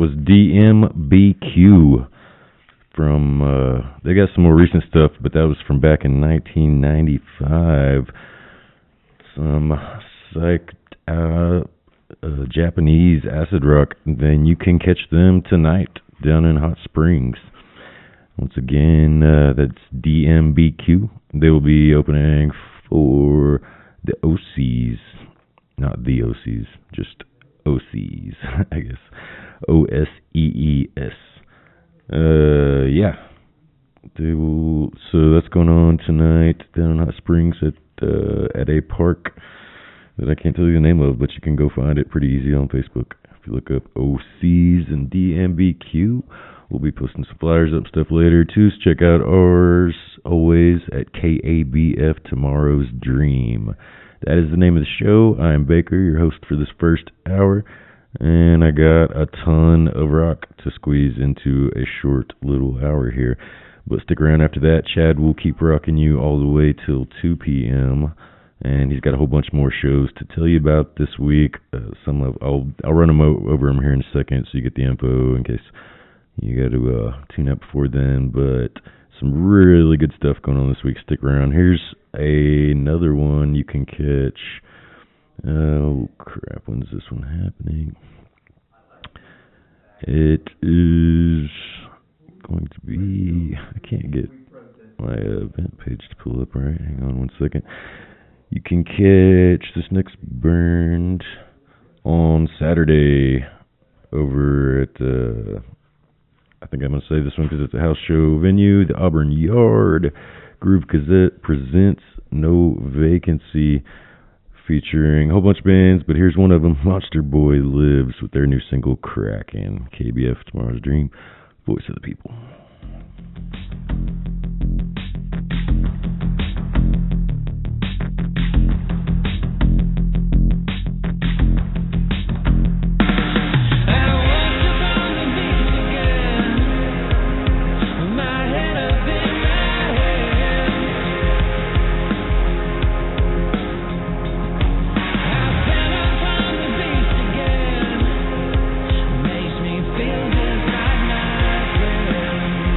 was DMBQ from, they got some more recent stuff, but that was from back in 1995. Some psyched Japanese acid rock. Then you can catch them tonight down in Hot Springs. Once again, that's DMBQ. They will be opening for the OCs. Not the OCs, just OCs, I guess. OSEES. Yeah. So that's going on tonight down in Hot Springs at a park that I can't tell you the name of, but you can go find it pretty easy on Facebook. If you look up OCs and DMBQ, we'll be posting some flyers up stuff later too. So check out ours always at KABF Tomorrow's Dream. That is the name of the show. I'm Baker, your host for this first hour, and I got a ton of rock to squeeze into a short little hour here. But stick around after that. Chad will keep rocking you all the way till 2 p.m., and he's got a whole bunch more shows to tell you about this week. I'll run them over him here in a second so you get the info in case you got to tune out before then. But some really good stuff going on this week. Stick around. Here's another one you can catch. Oh, crap. When's this one happening? It is going to be... I can't get my event page to pull up right. Hang on one second. You can catch this next Burned on Saturday over at... I think I'm going to say this one because it's a house show venue, the Auburn Yard. Groove Gazette presents No Vacancy, featuring a whole bunch of bands, but here's one of them, Monster Boy Lives, with their new single, Crackin'. KBF, Tomorrow's Dream, voice of the people. Makes me feel just like my friend.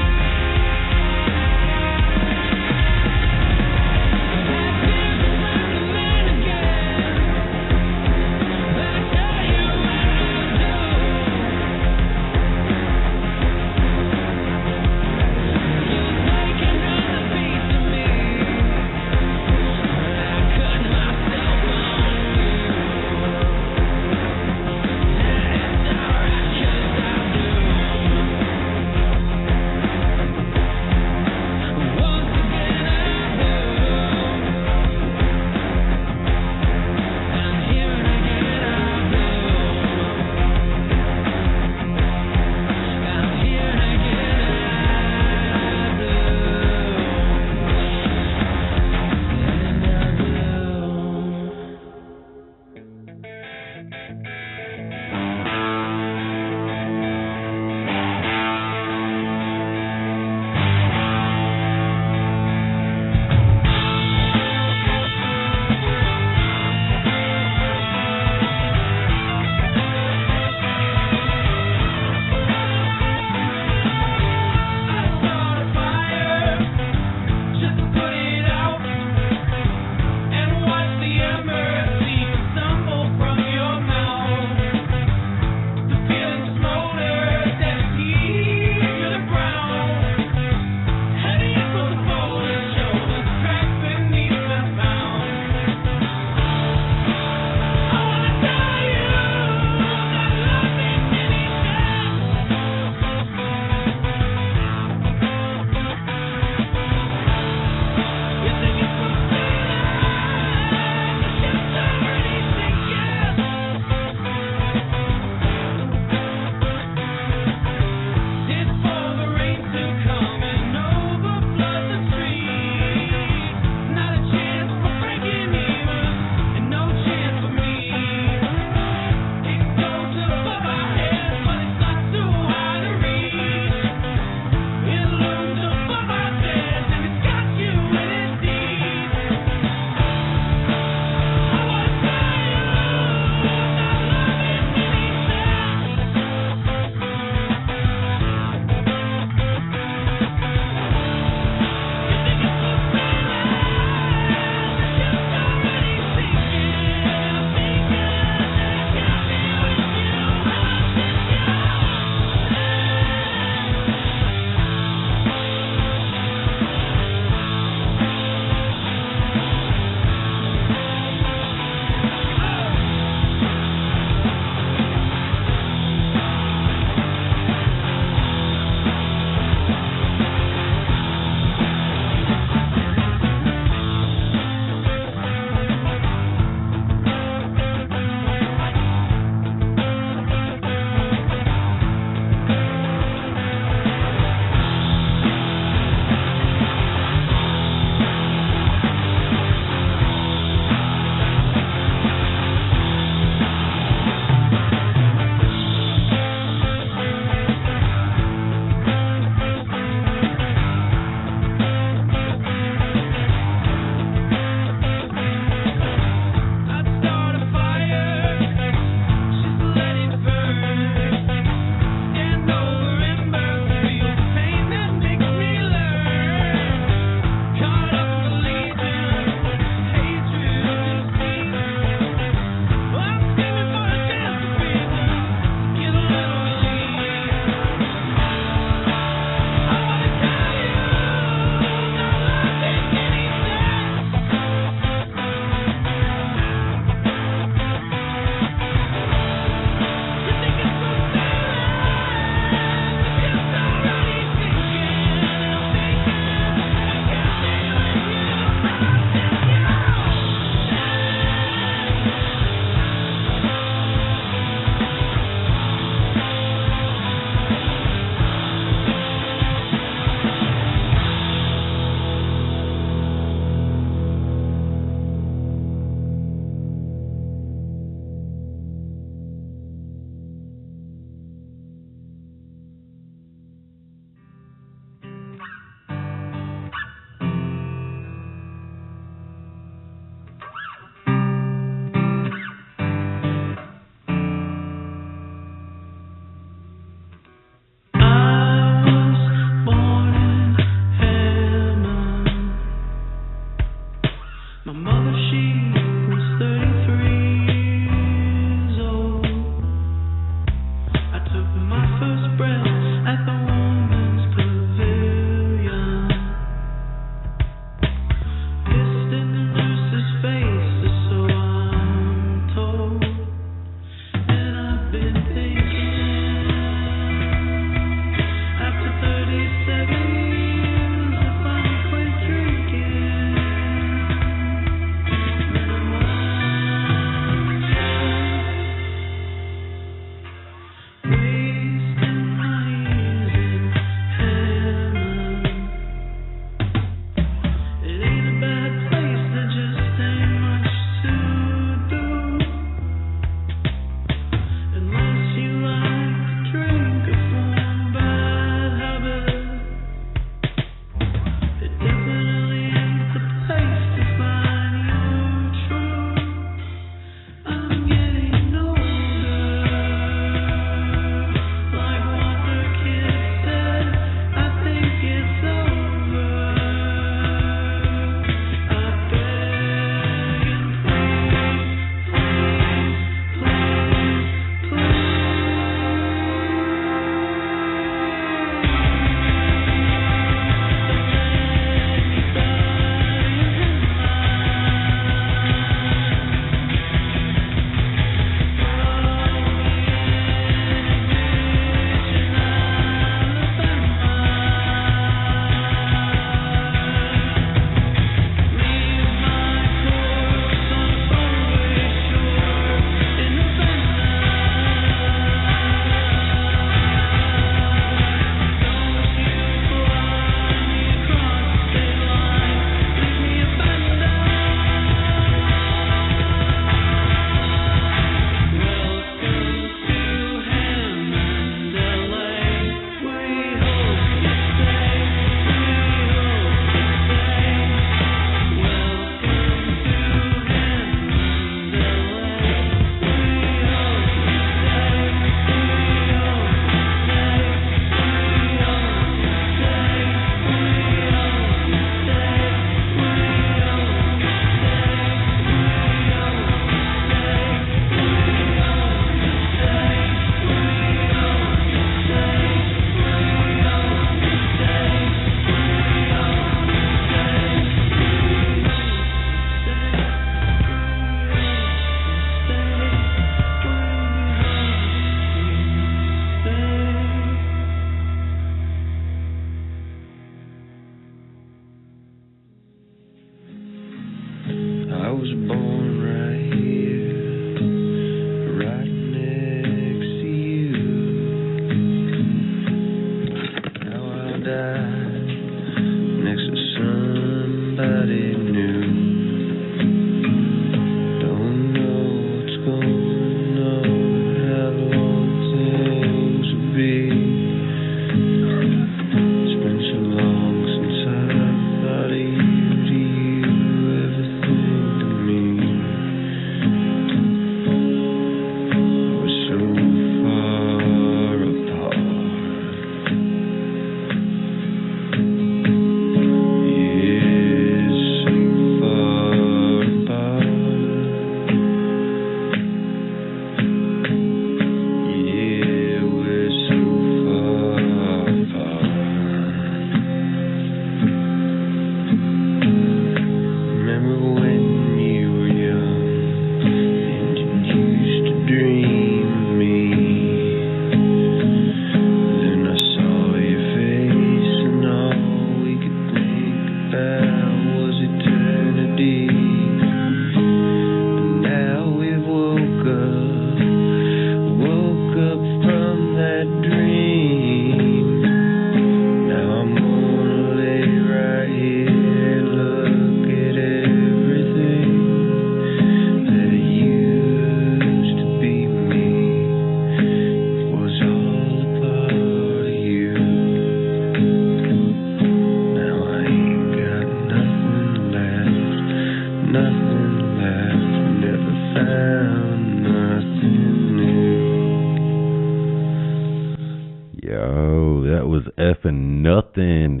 That was Effin' Nothing.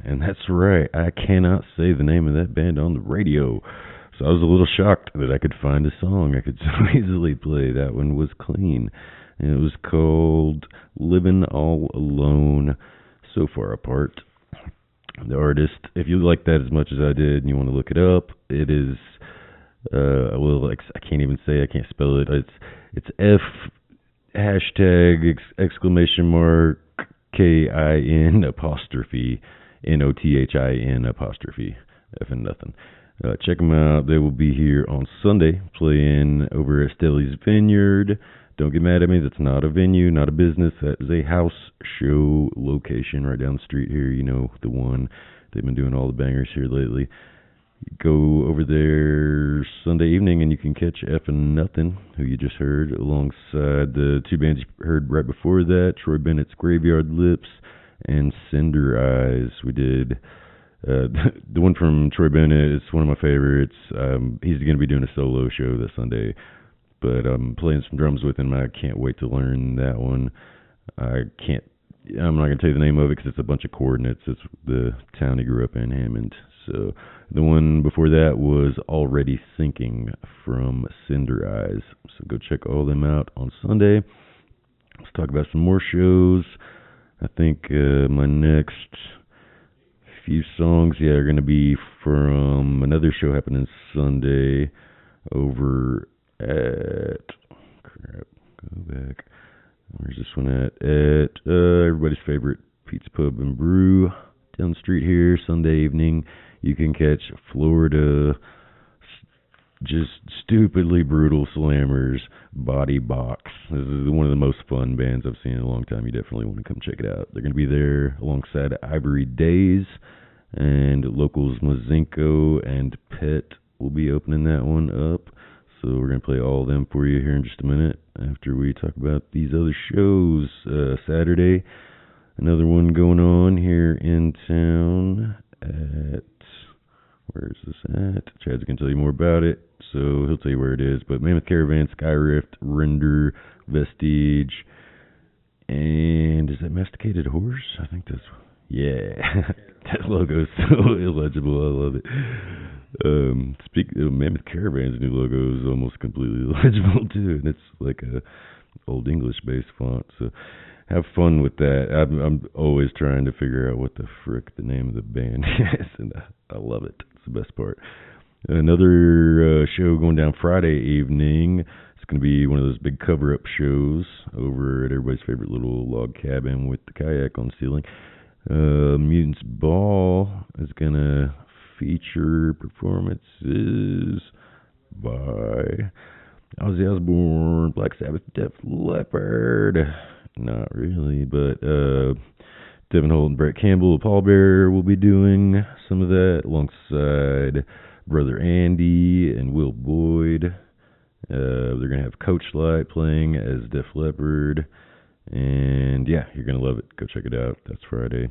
And that's right, I cannot say the name of that band on the radio. So I was a little shocked that I could find a song I could so easily play. That one was clean. And it was called Living All Alone, So Far Apart. The artist, if you like that as much as I did and you want to look it up, it is, I can't even say, I can't spell it. It's F hashtag exclamation mark KIN apostrophe NOTHIN apostrophe Effin' Nothing. Check them out. They will be here on Sunday playing over at Stelly's Vineyard. Don't get mad at me. That's not a venue, not a business. That is a house show location right down the street here. You know, the one. They've been doing all the bangers here lately. Go over there Sunday evening and you can catch Effin' Nothing, who you just heard, alongside the two bands you heard right before that, Troy Bennett's Graveyard Lips and Cinder Eyes. We did the one from Troy Bennett. It's one of my favorites. He's going to be doing a solo show this Sunday, but I'm playing some drums with him. I can't wait to learn that one. I'm not going to tell you the name of it because it's a bunch of coordinates. It's the town he grew up in, Hammond. So the one before that was Already Sinking from Cinder Eyes. So go check all them out on Sunday. Let's talk about some more shows. I think my next few songs, are going to be from another show happening Sunday over at... Go back. Where's this one at? At everybody's favorite Pete's Pub and Brew down the street here, Sunday evening. You can catch Florida just stupidly brutal slammers, Body Box. This is one of the most fun bands I've seen in a long time. You definitely want to come check it out. They're going to be there alongside Ivory Days, and locals Mazinko and Pet will be opening that one up. So we're going to play all of them for you here in just a minute after we talk about these other shows. Saturday, another one going on here in town at... Where is this at? Chad's going to tell you more about it, so he'll tell you where it is. But Mammoth Caravan, Skyrift, Render, Vestige, and is that Masticated Horse? I think that's... Yeah, that logo is so illegible. I love it. Speaking of Mammoth Caravan's new logo is almost completely illegible too, and it's like a old English-based font. So have fun with that. I'm always trying to figure out what the frick the name of the band is, and I love it. It's the best part. Another show going down Friday evening. It's going to be one of those big cover-up shows over at everybody's favorite little log cabin with the kayak on the ceiling. Mutants Ball is going to feature performances by Ozzy Osbourne, Black Sabbath, Def Leppard. Not really, but Devin Holt and Brett Campbell of Paul Bearer will be doing some of that alongside Brother Andy and Will Boyd. They're going to have Coach Light playing as Def Leppard. And yeah, you're going to love it. Go check it out. That's Friday.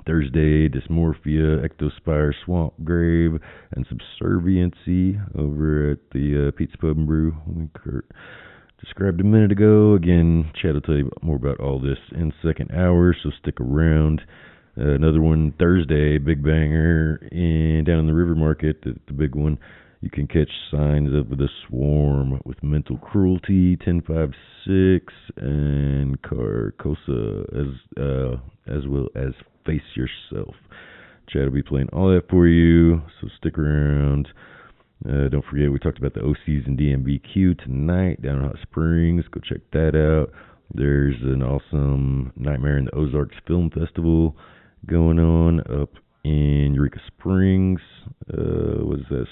Thursday, Dysmorphia, Ectospire, Swamp Grave, and Subserviency over at the Pete's Pub and Brew. Kurt described a minute ago. Again, Chad will tell you more about all this in the second hour, so stick around. Another one Thursday, big banger, down in the River Market, the big one. You can catch Signs of the Swarm with Mental Cruelty, 1056, and Carcosa, as well as Face Yourself. Chad will be playing all that for you, so stick around. Don't forget, we talked about the OCs and DMBQ tonight down in Hot Springs. Go check that out. There's an awesome Nightmare in the Ozarks Film Festival going on up in Eureka Springs.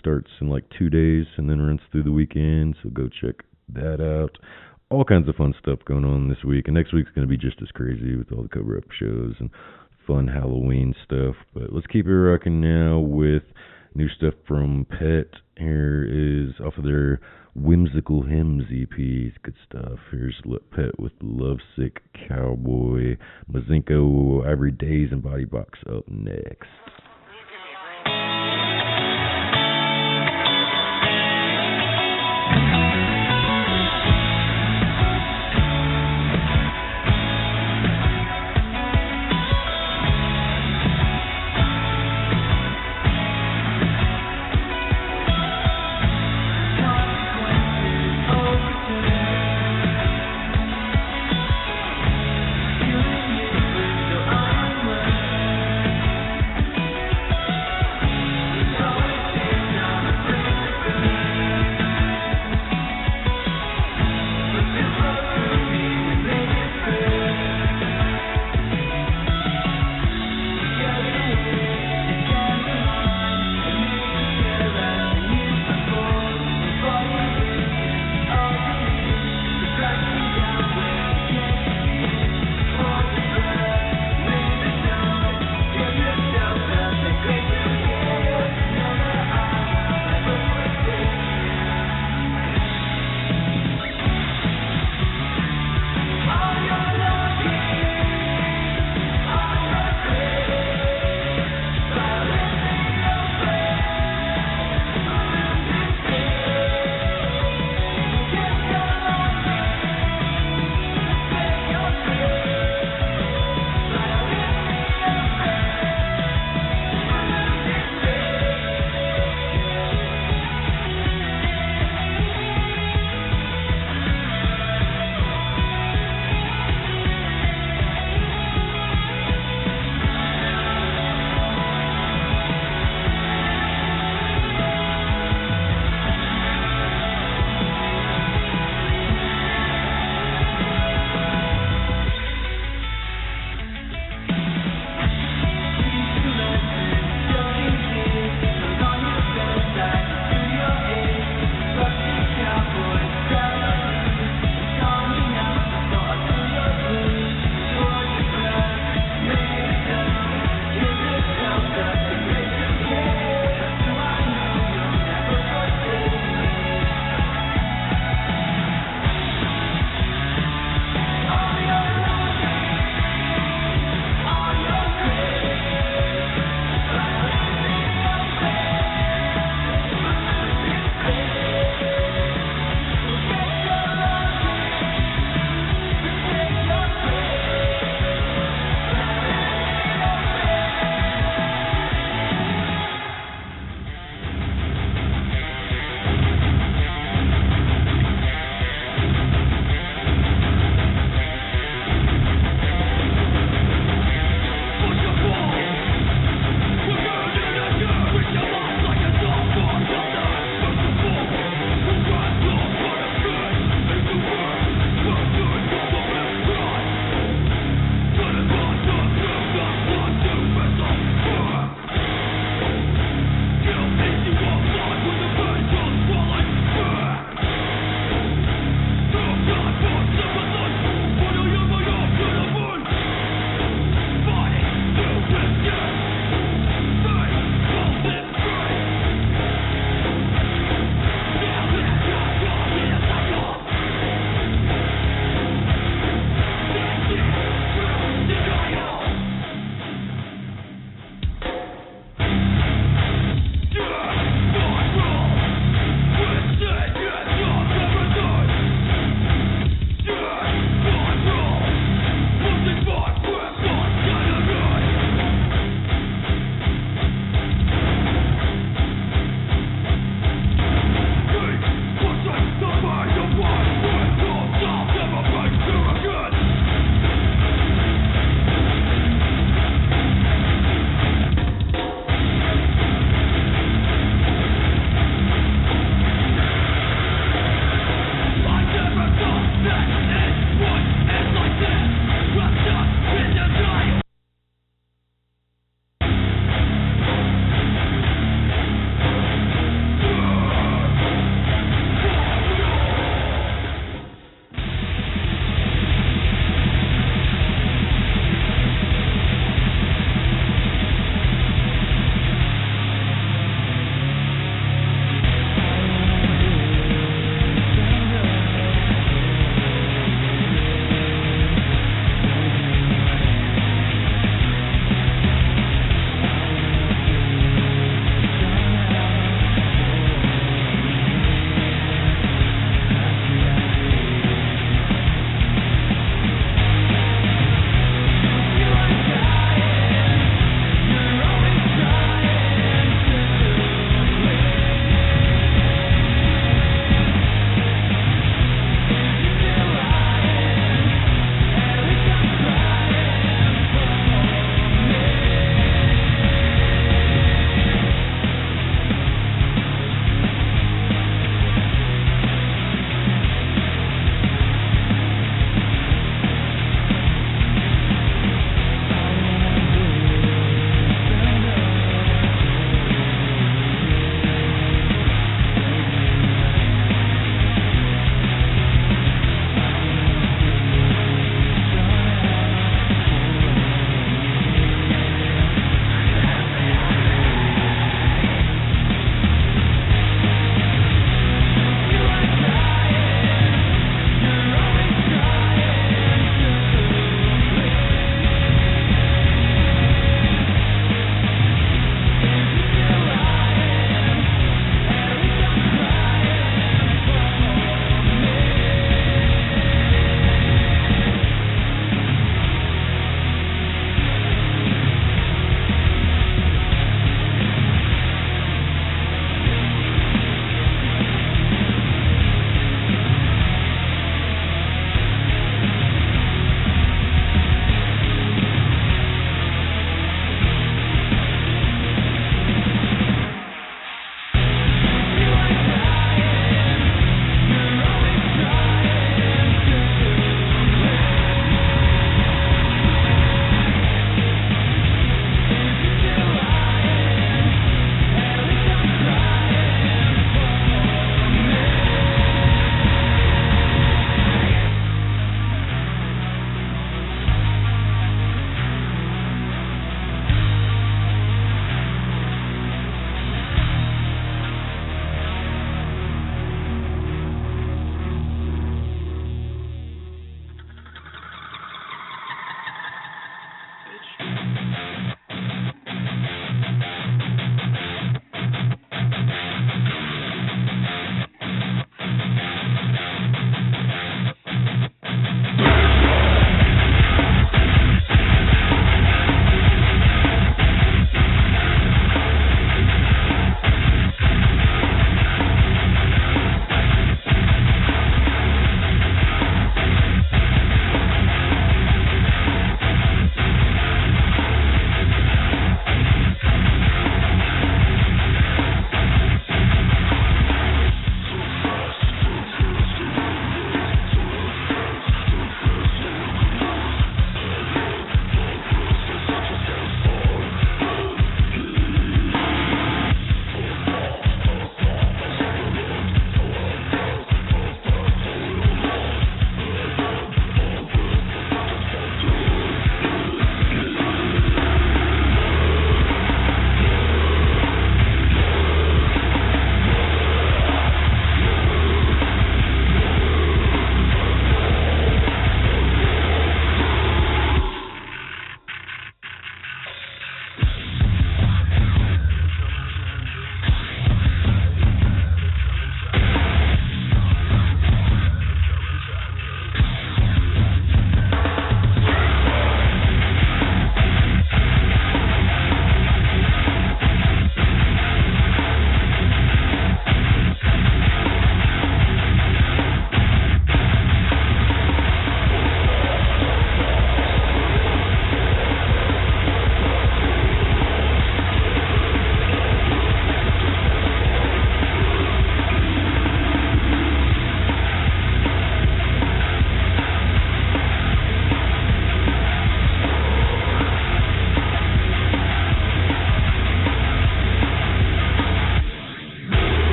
Starts in like 2 days and then runs through the weekend, so go check that out. All kinds of fun stuff going on this week, and next week's going to be just as crazy with all the cover-up shows and fun Halloween stuff. But let's keep it rocking now with new stuff from Pet. Here is off of their Whimsical Hymns EPs. Good stuff. Here's Pet with Lovesick Cowboy, Mazinko, Ivory Days, and Body Box up next.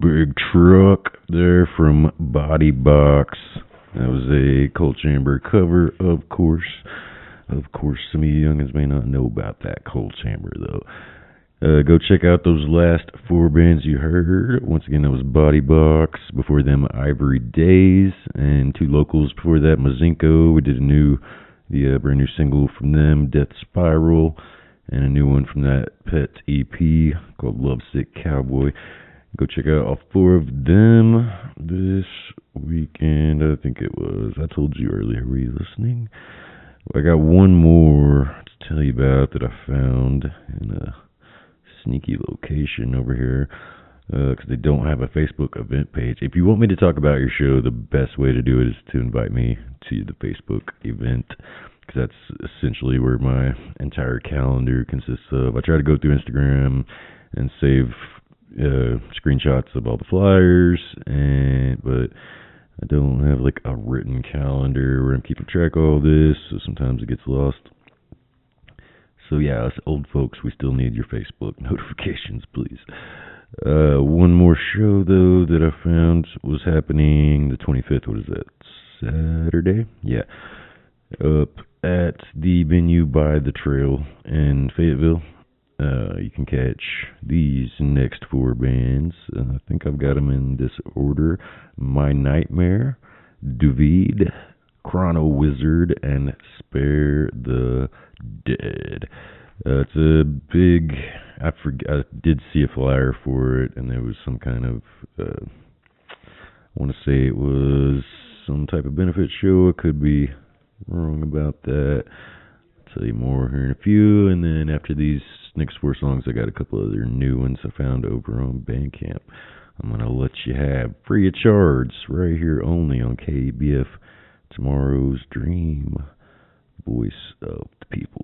Big Truck there from Body Box. That was a Cold Chamber cover, of course. Of course, some of you youngins may not know about that Cold Chamber, though. Go check out those last four bands you heard. Once again, that was Body Box. Before them, Ivory Days. And two locals before that, Mazinko. We did the brand new single from them, Death Spiral. And a new one from that Pet EP called Lovesick Cowboy. Go check out all four of them this weekend. I think it was. I told you earlier. Were you listening? I got one more to tell you about that I found in a sneaky location over here because they don't have a Facebook event page. If you want me to talk about your show, the best way to do it is to invite me to the Facebook event, because that's essentially where my entire calendar consists of. I try to go through Instagram and save screenshots of all the flyers, but I don't have like a written calendar where I'm keeping track of all this, so sometimes it gets lost. So yeah, us old folks, we still need your Facebook notifications, please. One more show, though, that I found was happening the 25th. What is that? Saturday? Yeah. Up at the venue by the trail in Fayetteville. You can catch these next four bands. I think I've got them in this order. My Nightmare, Duvid, Chrono Wizard, and Spare the Dead. It's a big, I did see a flyer for it, and there was some kind of, I want to say it was some type of benefit show. I could be wrong about that. I'll tell you more here in a few, and then after these next four songs, I got a couple other new ones I found over on Bandcamp. I'm going to let you have free of charge right here only on KBF, Tomorrow's Dream, Voice of the People.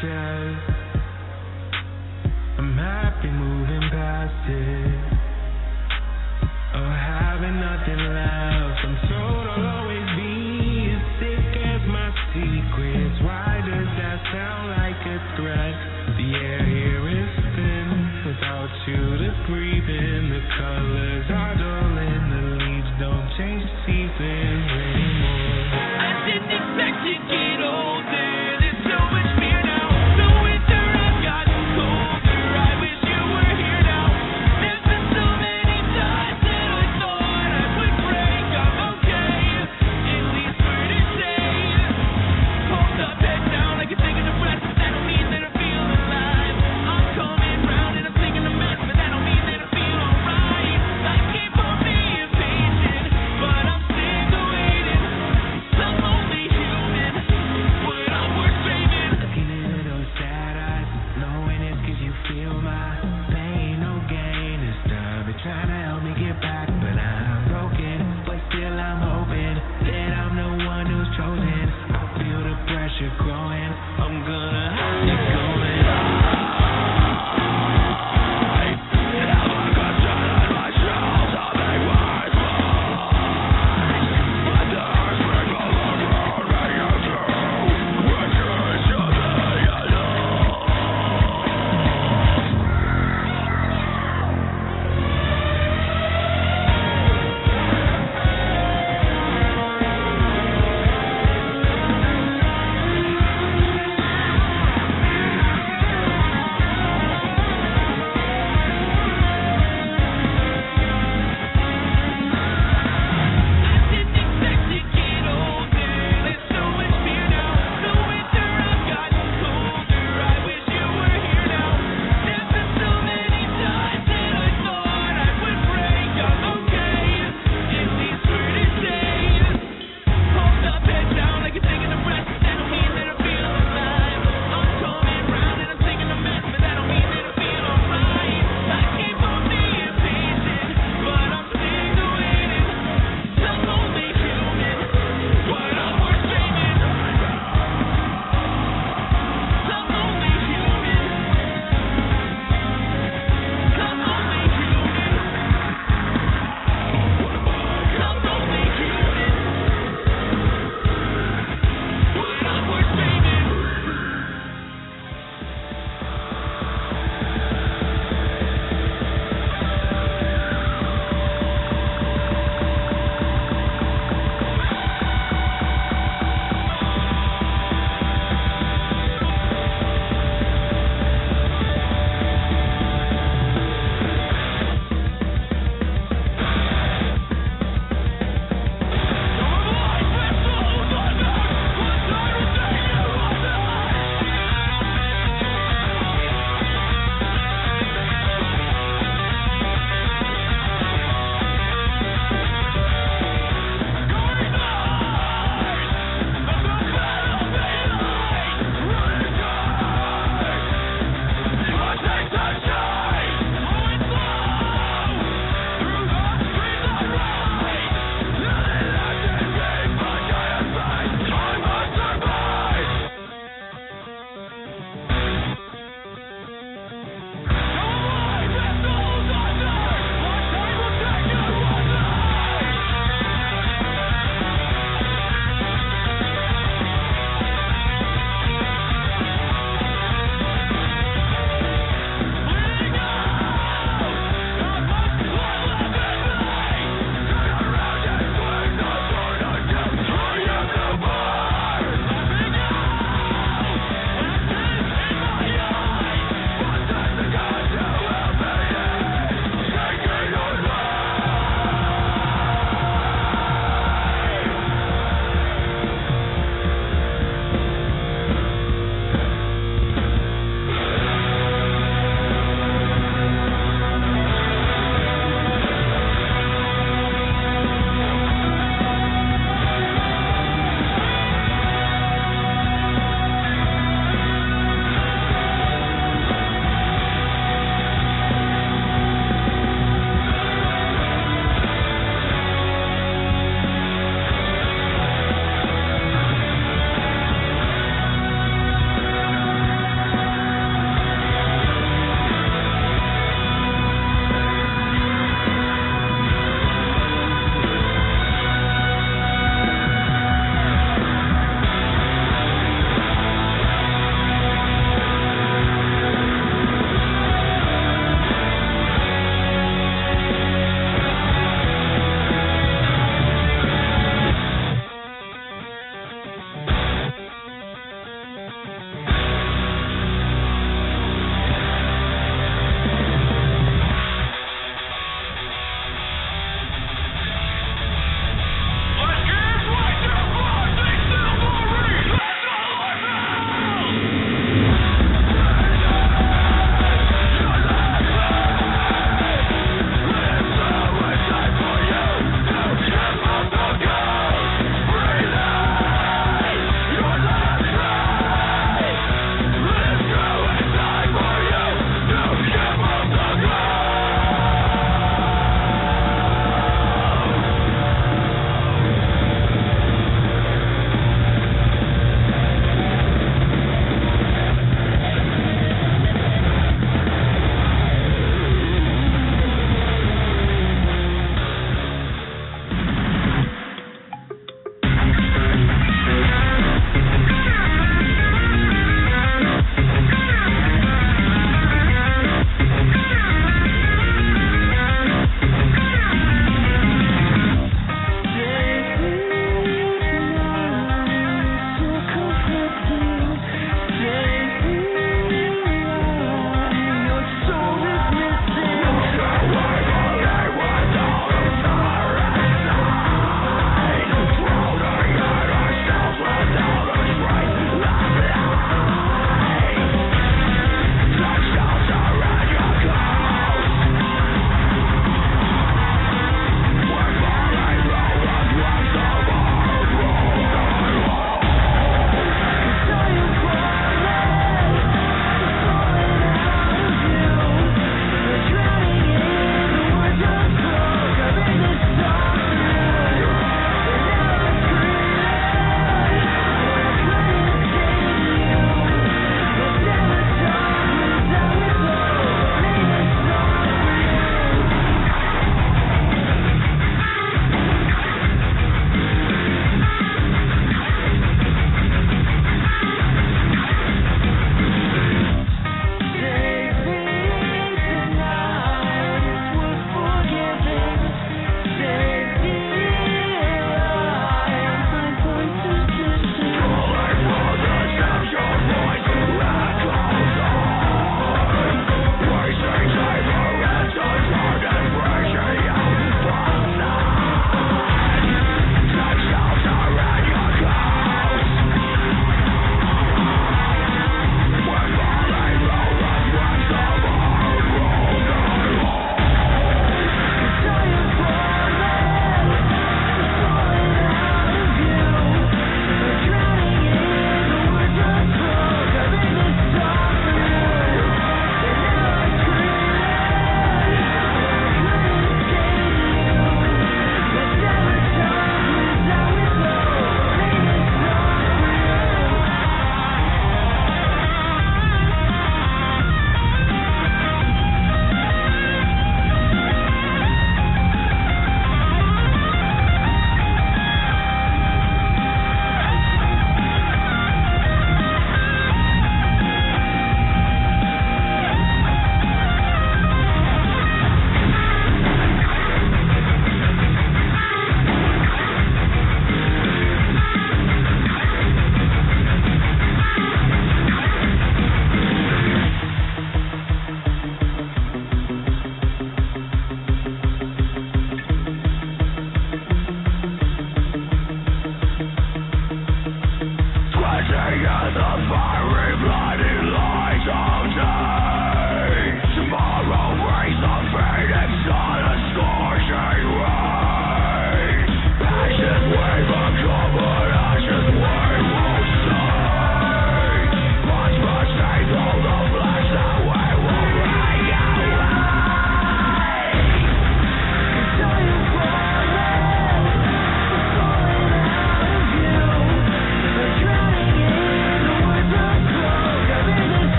chest. I'm happy moving past it. Oh, having nothing left. I'm told I'll always be as sick as my secrets. Why does that sound like a threat? The air here is thin without you to breathe in. The colors are dull and the leaves don't change the seasons anymore. I didn't expect to get older. There's so much fear now. The winter has gotten colder. I wish you were here now. There's been so many times that I thought I would break. I'm okay, at least for today. Hold up, head down like you're taking a breath, but that don't mean that I feel alive. I'm coming round and I'm taking a mess, but that don't mean that I feel alright. I keep on being patient, but I'm sick of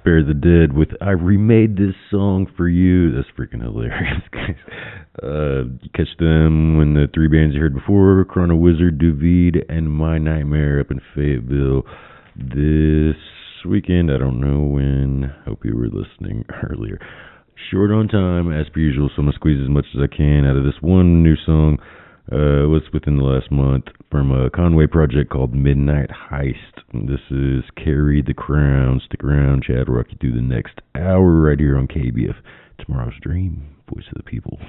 Spare the Dead with I Remade This Song for You. That's freaking hilarious, guys. You catch them when the three bands you heard before, Chrono Wizard, Duvid, and My Nightmare up in Fayetteville this weekend. I don't know when. Hope you were listening earlier. Short on time, as per usual, so I'm going to squeeze as much as I can out of this one new song. Was within the last month from a Conway project called Midnight Heist. This is Carry the Crown. Stick around, Chad. Rock you through the next hour right here on KBF. Tomorrow's Dream, Voice of the People.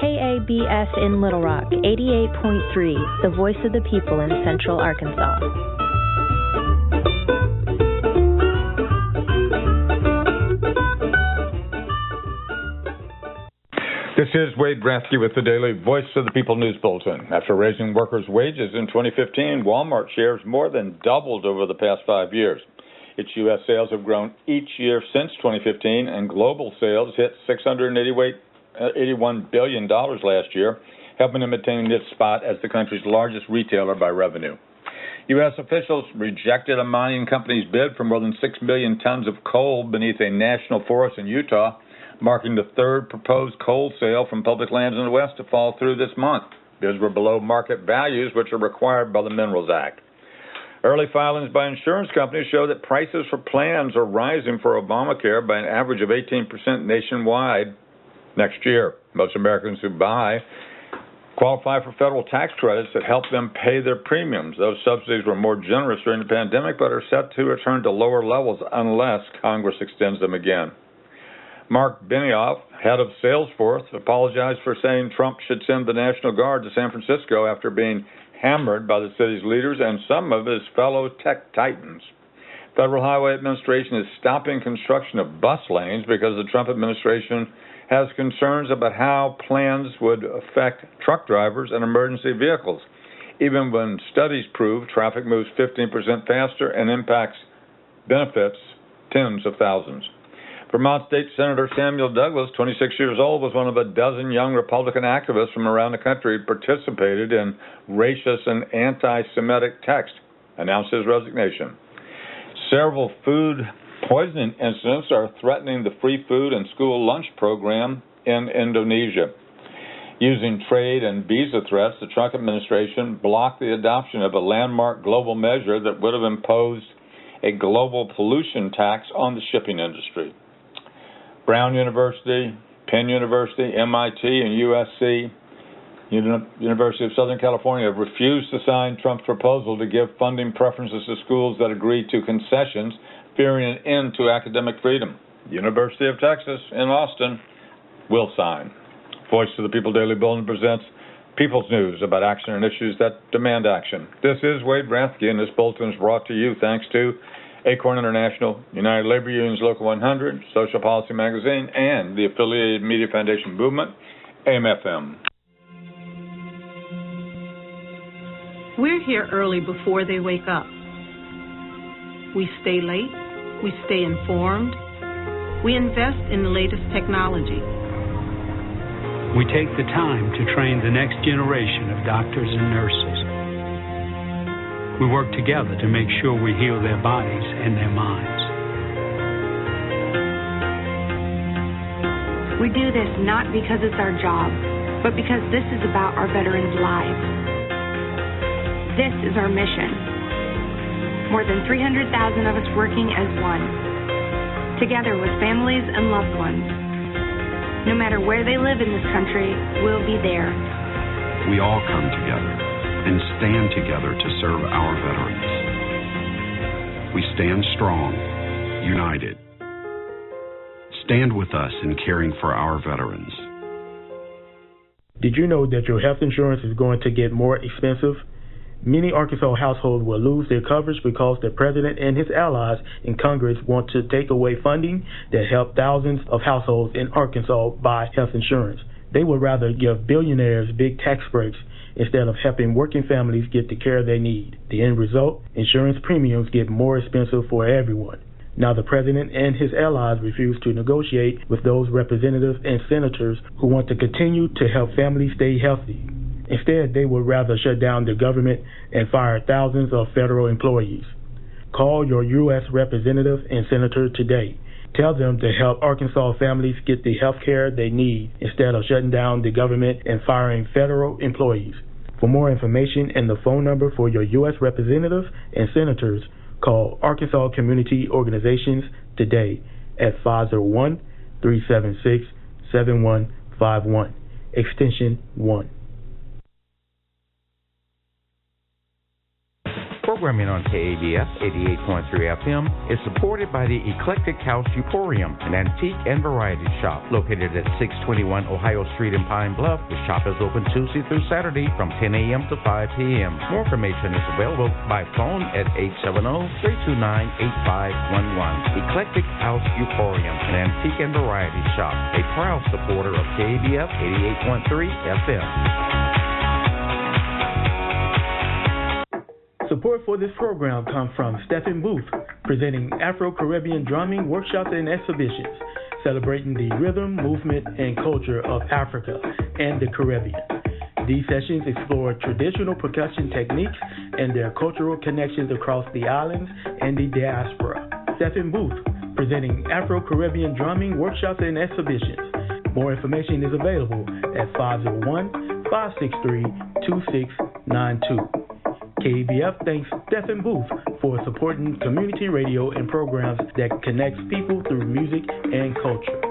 KABF in Little Rock, 88.3, the voice of the people in Central Arkansas. This is Wade Rathke with the Daily Voice of the People News Bulletin. After raising workers' wages in 2015, Walmart shares more than doubled over the past 5 years. Its U.S. sales have grown each year since 2015, and global sales hit $81 billion last year, helping to maintain its spot as the country's largest retailer by revenue. U.S. officials rejected a mining company's bid for more than 6 million tons of coal beneath a national forest in Utah, marking the third proposed coal sale from public lands in the West to fall through this month. Bids were below market values, which are required by the Minerals Act. Early filings by insurance companies show that prices for plans are rising for Obamacare by an average of 18% nationwide next year. Most Americans who buy qualify for federal tax credits that help them pay their premiums. Those subsidies were more generous during the pandemic, but are set to return to lower levels unless Congress extends them again. Mark Benioff, head of Salesforce, apologized for saying Trump should send the National Guard to San Francisco after being hammered by the city's leaders and some of his fellow tech titans. Federal Highway Administration is stopping construction of bus lanes because the Trump administration has concerns about how plans would affect truck drivers and emergency vehicles, even when studies prove traffic moves 15% faster and benefits tens of thousands. Vermont State Senator Samuel Douglas, 26 years old, was one of a dozen young Republican activists from around the country who participated in racist and anti-Semitic text, announced his resignation. Several food poisoning incidents are threatening the free food and school lunch program in Indonesia. Using trade and visa threats, the Trump administration blocked the adoption of a landmark global measure that would have imposed a global pollution tax on the shipping industry. Brown University, Penn University, MIT, and USC, University of Southern California, have refused to sign Trump's proposal to give funding preferences to schools that agree to concessions, fearing an end to academic freedom. University of Texas in Austin will sign. Voice of the People Daily Bulletin presents People's News about action and issues that demand action. This is Wade Rathke, and this bulletin is brought to you thanks to Acorn International, United Labor Unions Local 100, Social Policy Magazine, and the Affiliated Media Foundation Movement, AM/FM. We're here early before they wake up. We stay late, we stay informed, we invest in the latest technology. We take the time to train the next generation of doctors and nurses. We work together to make sure we heal their bodies and their minds. We do this not because it's our job, but because this is about our veterans' lives. This is our mission. More than 300,000 of us working as one, together with families and loved ones. No matter where they live in this country, we'll be there. We all come together and stand together to serve our veterans. We stand strong, united. Stand with us in caring for our veterans. Did you know that your health insurance is going to get more expensive? Many Arkansas households will lose their coverage because the president and his allies in Congress want to take away funding that help thousands of households in Arkansas buy health insurance. They would rather give billionaires big tax breaks instead of helping working families get the care they need. The end result, insurance premiums get more expensive for everyone. Now the president and his allies refuse to negotiate with those representatives and senators who want to continue to help families stay healthy. Instead, they would rather shut down the government and fire thousands of federal employees. Call your U.S. representative and senator today. Tell them to help Arkansas families get the health care they need instead of shutting down the government and firing federal employees. For more information and the phone number for your U.S. representatives and senators, call Arkansas Community Organizations today at 501-376-7151, extension 1. Programming on KABF 88.3 FM is supported by the Eclectic House Emporium, an antique and variety shop located at 621 Ohio Street in Pine Bluff. The shop is open Tuesday through Saturday from 10 a.m. to 5 p.m. More information is available by phone at 870-329-8511. Eclectic House Emporium, an antique and variety shop, a proud supporter of KABF 88.3 FM. Support for this program comes from Stephen Booth, presenting Afro-Caribbean drumming workshops and exhibitions, celebrating the rhythm, movement, and culture of Africa and the Caribbean. These sessions explore traditional percussion techniques and their cultural connections across the islands and the diaspora. Stephen Booth, presenting Afro-Caribbean drumming workshops and exhibitions. More information is available at 501-563-2692. KABF thanks Stephen Booth for supporting community radio and programs that connects people through music and culture.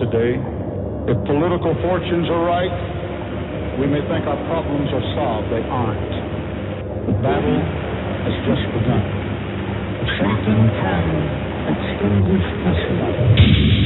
Today, if political fortunes are right, we may think our problems are solved. They aren't. The battle has just begun. Tracking time. Extended facility.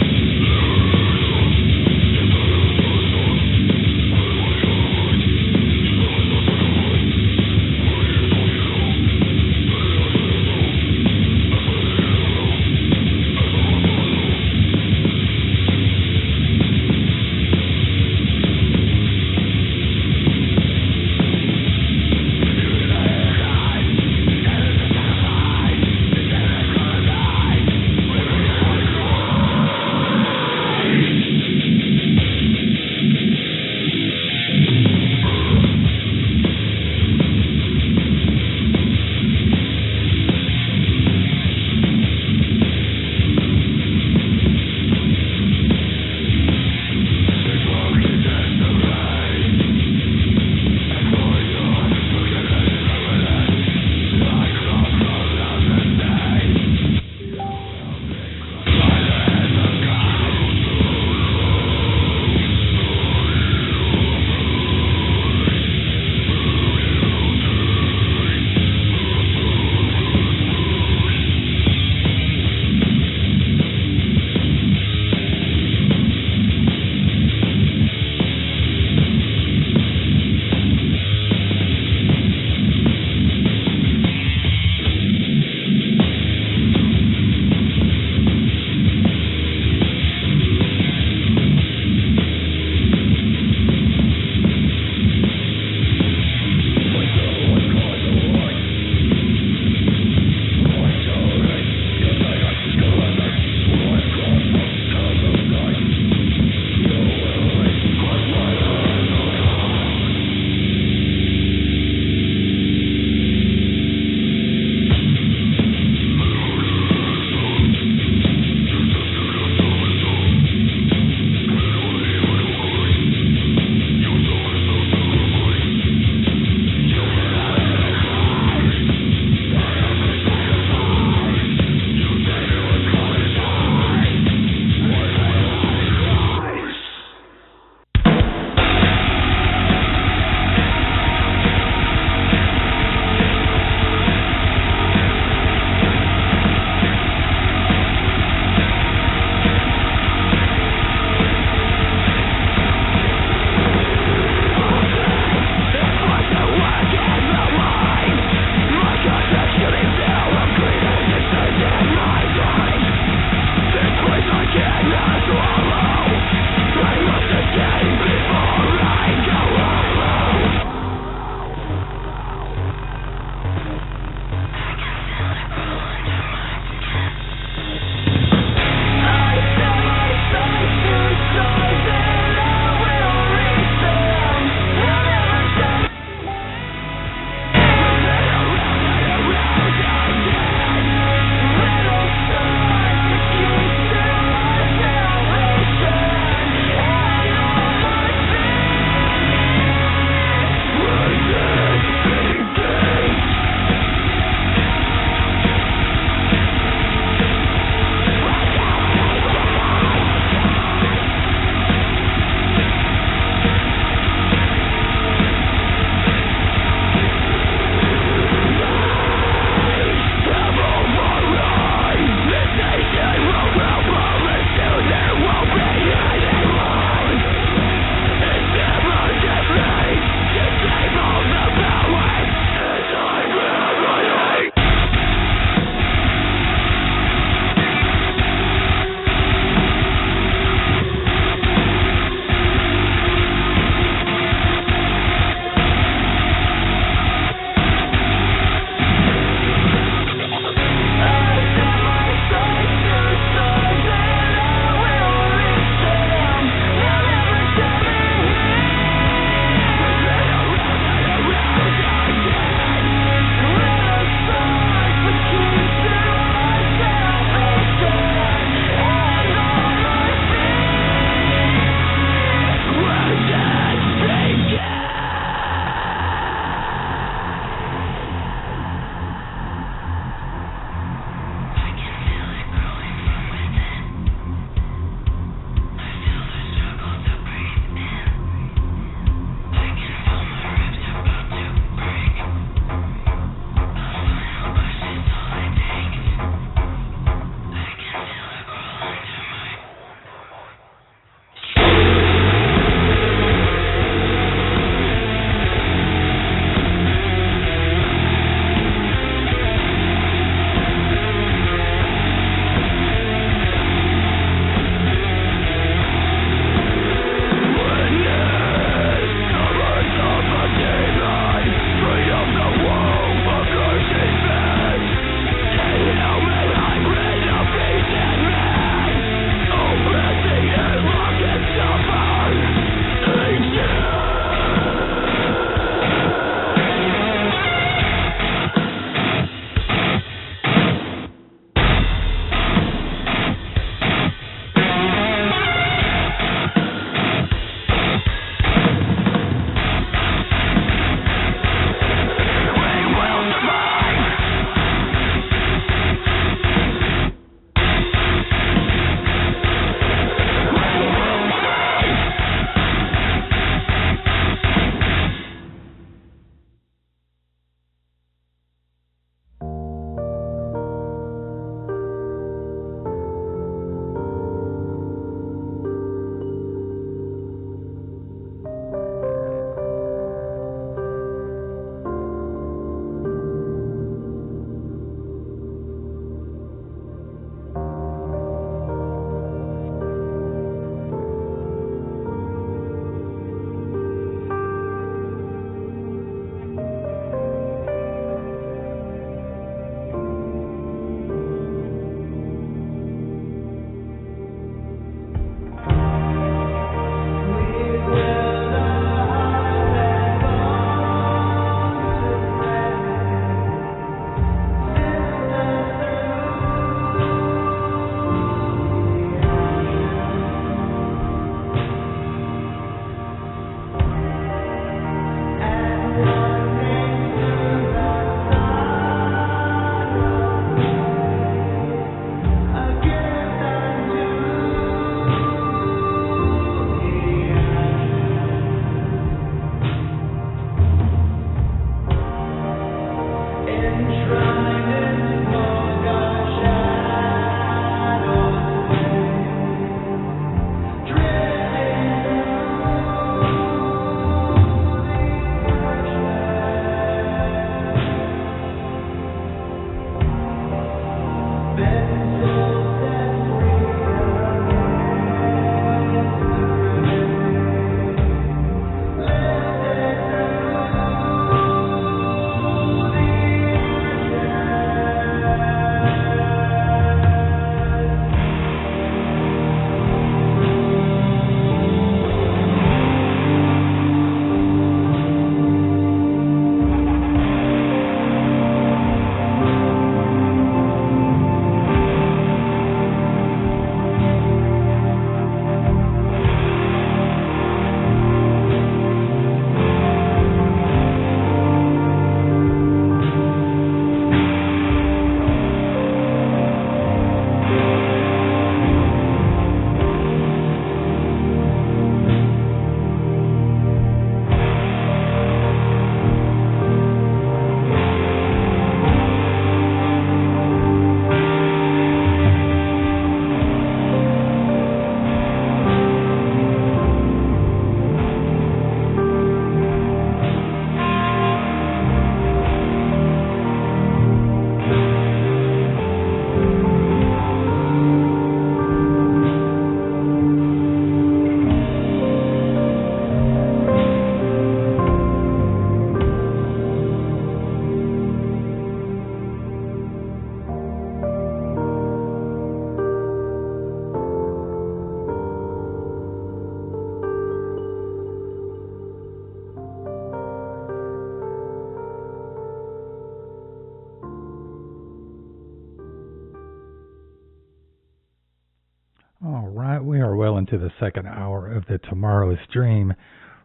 All right, we are well into the second hour of the Tomorrow's Dream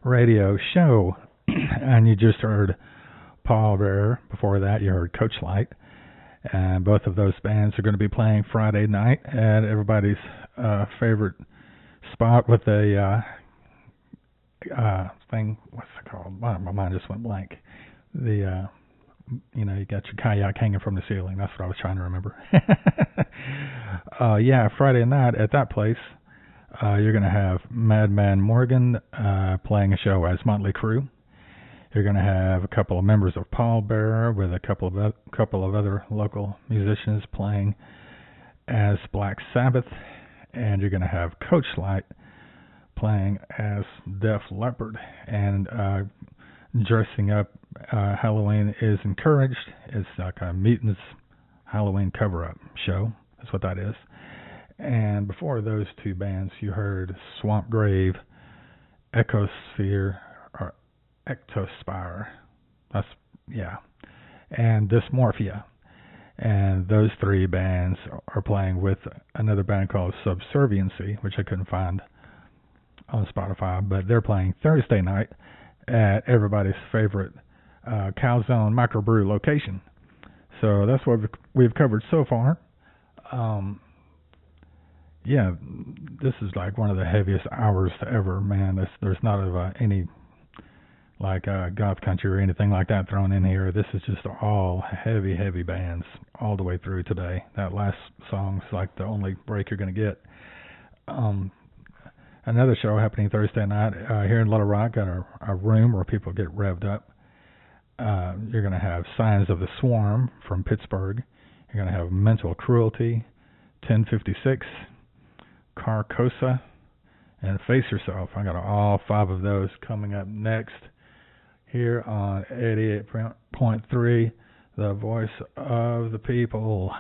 radio show. And you just heard Paul Bearer. Before that, you heard Coach Light. And both of those bands are going to be playing Friday night at everybody's favorite spot with a thing. What's it called? My mind just went blank. The you got your kayak hanging from the ceiling. That's what I was trying to remember. Friday night at that place, you're going to have Madman Morgan playing a show as Motley Crue. You're going to have a couple of members of Paul Bearer with a couple of other local musicians playing as Black Sabbath, and you're going to have Coach Light playing as Def Leppard. And dressing up Halloween is encouraged. It's like a Mutants Halloween cover-up show. That's what that is. And before those two bands, you heard Swamp Grave, Ecosphere, or Ectospire. And Dysmorphia. And those three bands are playing with another band called Subserviency, which I couldn't find on Spotify, but they're playing Thursday night at everybody's favorite Calzone microbrew location. So that's what we've covered so far. This is like one of the heaviest hours ever, man. There's not any like goth country or anything like that thrown in here. This is just all heavy bands all the way through today. That last song's like the only break you're going to get. Another show happening Thursday night here in Little Rock at a room where people get revved up. You're going to have Signs of the Swarm from Pittsburgh. You're going to have Mental Cruelty, 1056, Carcosa, and Face Yourself. I got all five of those coming up next here on 88.3, the voice of the people.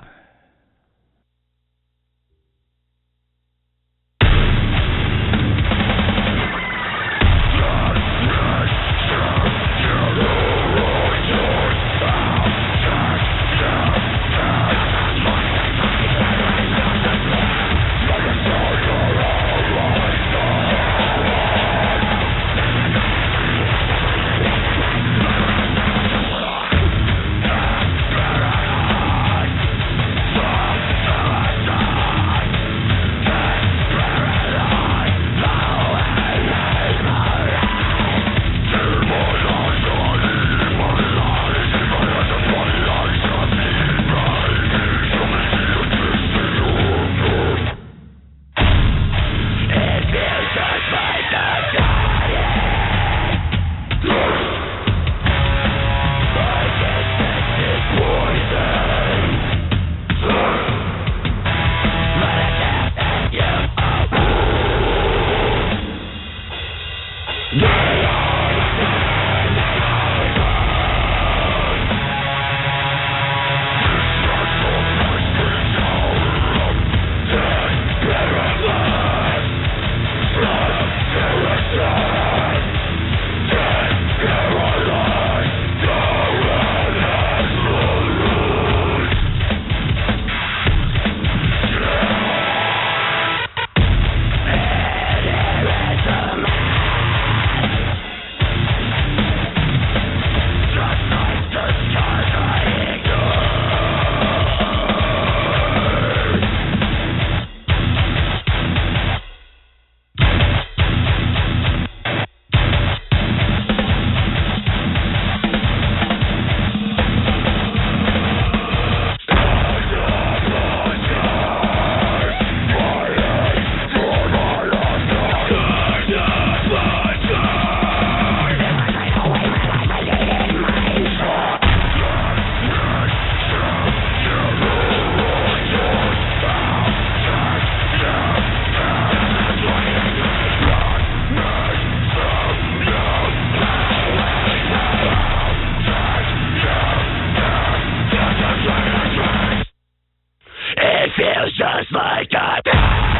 just like a party.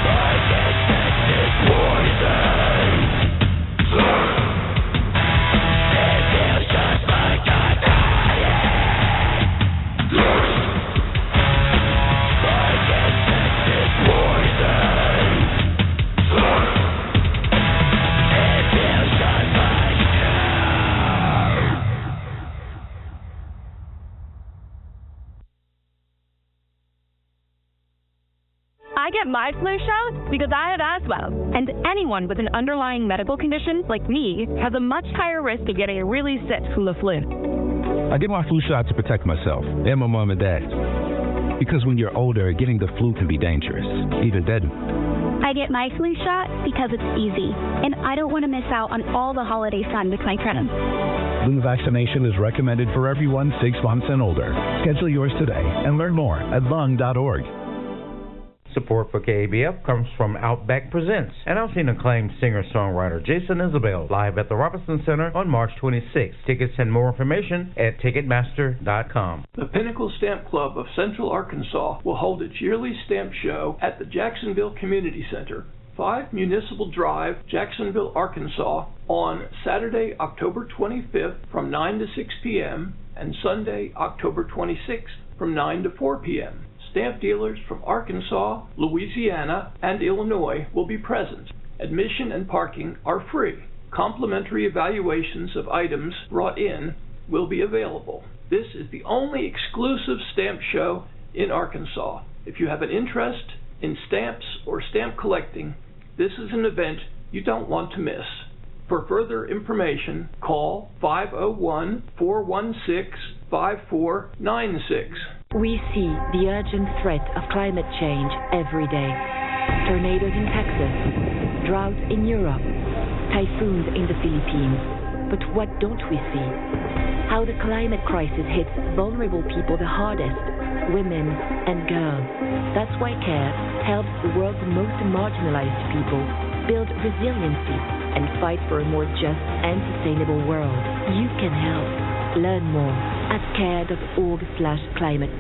I can sense this poison. It feels just like a party. I can sense this poison. It feels just like I get my flu shot because I have asthma, and anyone with an underlying medical condition, like me, has a much higher risk of getting a really sick flu. I get my flu shot to protect myself and my mom and dad. Because when you're older, getting the flu can be dangerous, even deadly. I get my flu shot because it's easy, and I don't want to miss out on all the holiday fun with my friends. Flu vaccination is recommended for everyone 6 months and older. Schedule yours today and learn more at lung.org. Support for KABF comes from Outback Presents, announcing acclaimed singer-songwriter Jason Isbell live at the Robinson Center on March 26th. Tickets and more information at Ticketmaster.com. The Pinnacle Stamp Club of Central Arkansas will hold its yearly stamp show at the Jacksonville Community Center, 5 Municipal Drive, Jacksonville, Arkansas, on Saturday, October 25th from 9 to 6 p.m. and Sunday, October 26th from 9 to 4 p.m. Stamp dealers from Arkansas, Louisiana, and Illinois will be present. Admission and parking are free. Complimentary evaluations of items brought in will be available. This is the only exclusive stamp show in Arkansas. If you have an interest in stamps or stamp collecting, this is an event you don't want to miss. For further information, call 501-416-5496. We see the urgent threat of climate change every day. Tornadoes in Texas, droughts in Europe, typhoons in the Philippines. But what don't we see? How the climate crisis hits vulnerable people the hardest, women and girls. That's why CARE helps the world's most marginalized people build resiliency and fight for a more just and sustainable world. You can help. Learn more at care.org/climate.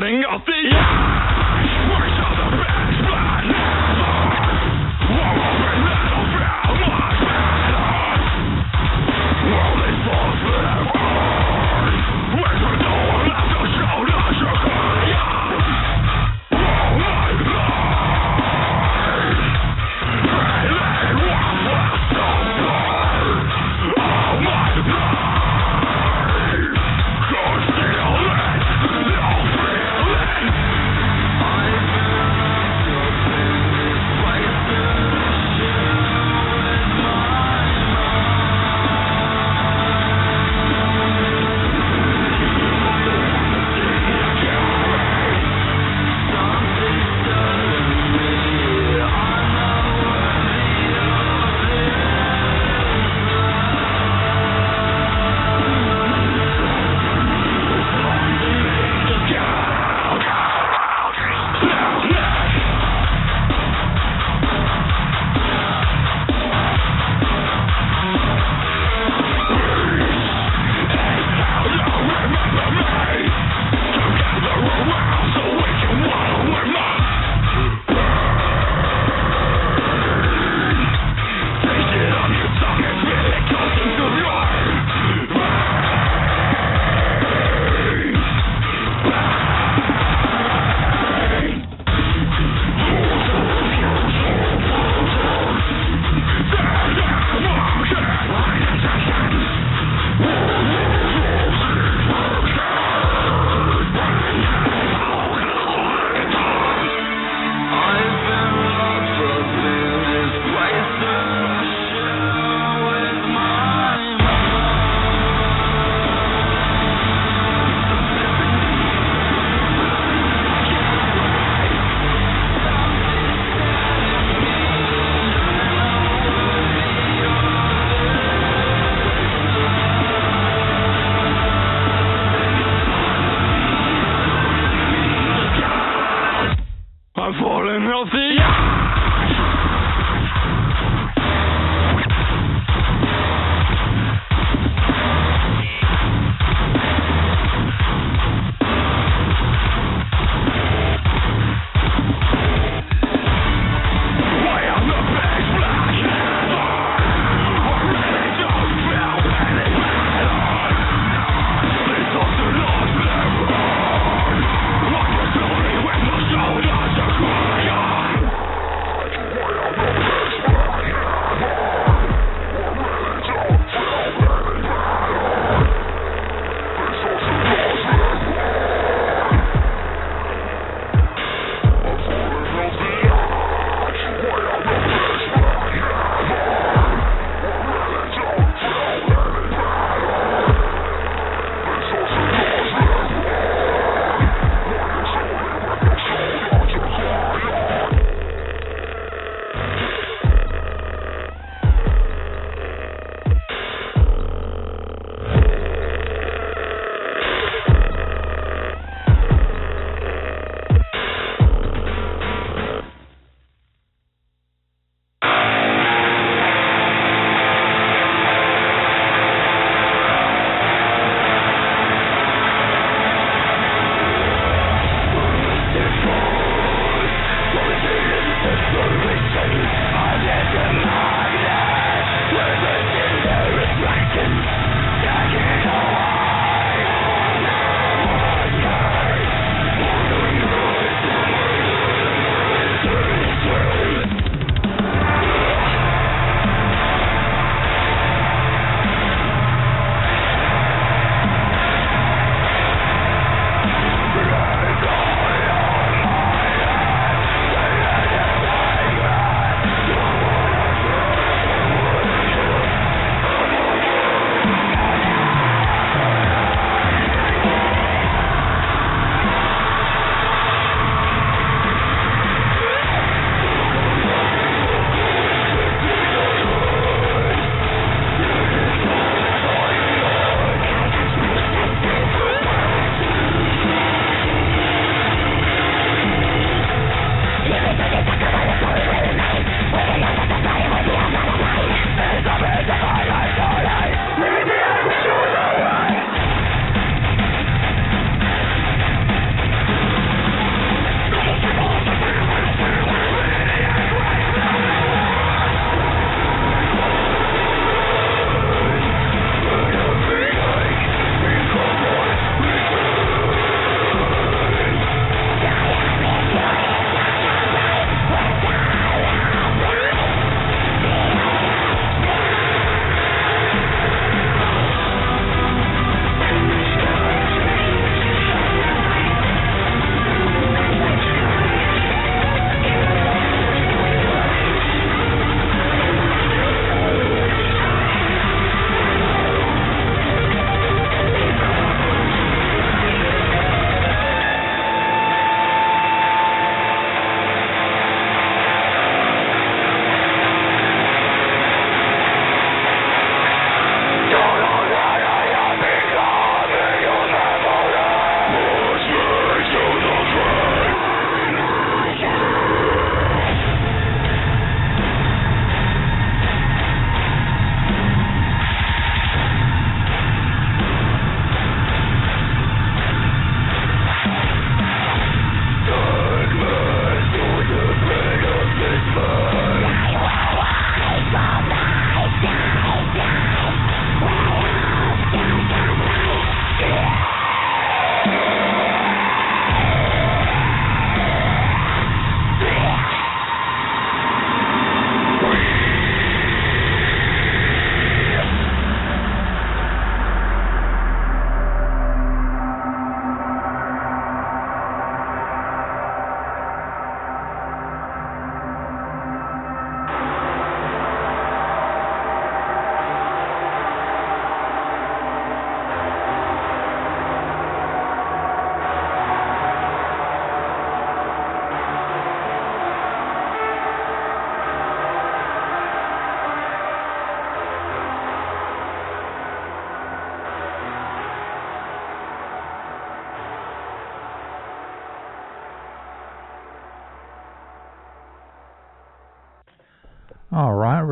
burning of the ash. We saw the best blood never. War and battlefield was better. World is full of flavors. Where's the no one left to show us your fire? Oh my life. Really was left to burn. Oh my life. Go steal it. No feeling.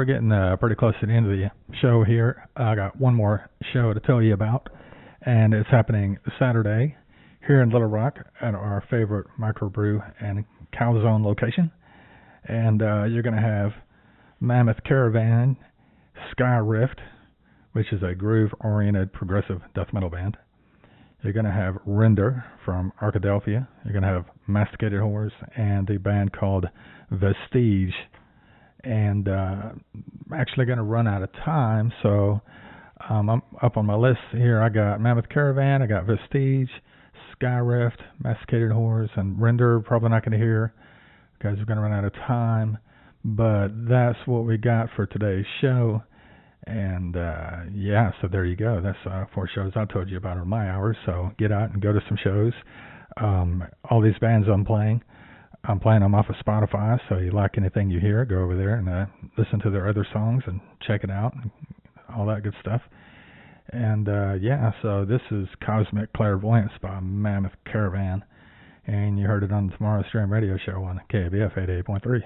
we're getting pretty close to the end of the show here. I got one more show to tell you about, and it's happening Saturday here in Little Rock at our favorite microbrew and calzone location. And you're going to have Mammoth Caravan, Sky Rift, which is a groove-oriented progressive death metal band. You're going to have Render from Arkadelphia. You're going to have Masticated Whores and the band called Vestige. And I'm actually going to run out of time, so I'm up on my list here. I got Mammoth Caravan, I got Vestige, Sky Rift, Masticated Whores, and Render. Probably not going to hear because we're going to run out of time. But that's what we got for today's show. And so there you go. That's 4 shows I told you about on my hours. So get out and go to some shows. All these bands I'm playing them off of Spotify. So you like anything you hear, go over there and listen to their other songs and check it out and all that good stuff. And so this is Cosmic Clairvoyance by Mammoth Caravan. And you heard it on the Tomorrow Stream Radio Show on KBF 88.3.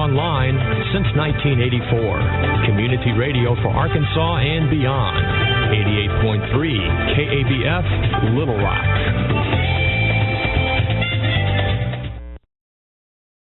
online since 1984. Community radio for Arkansas and beyond. 88.3 KABF, Little Rock.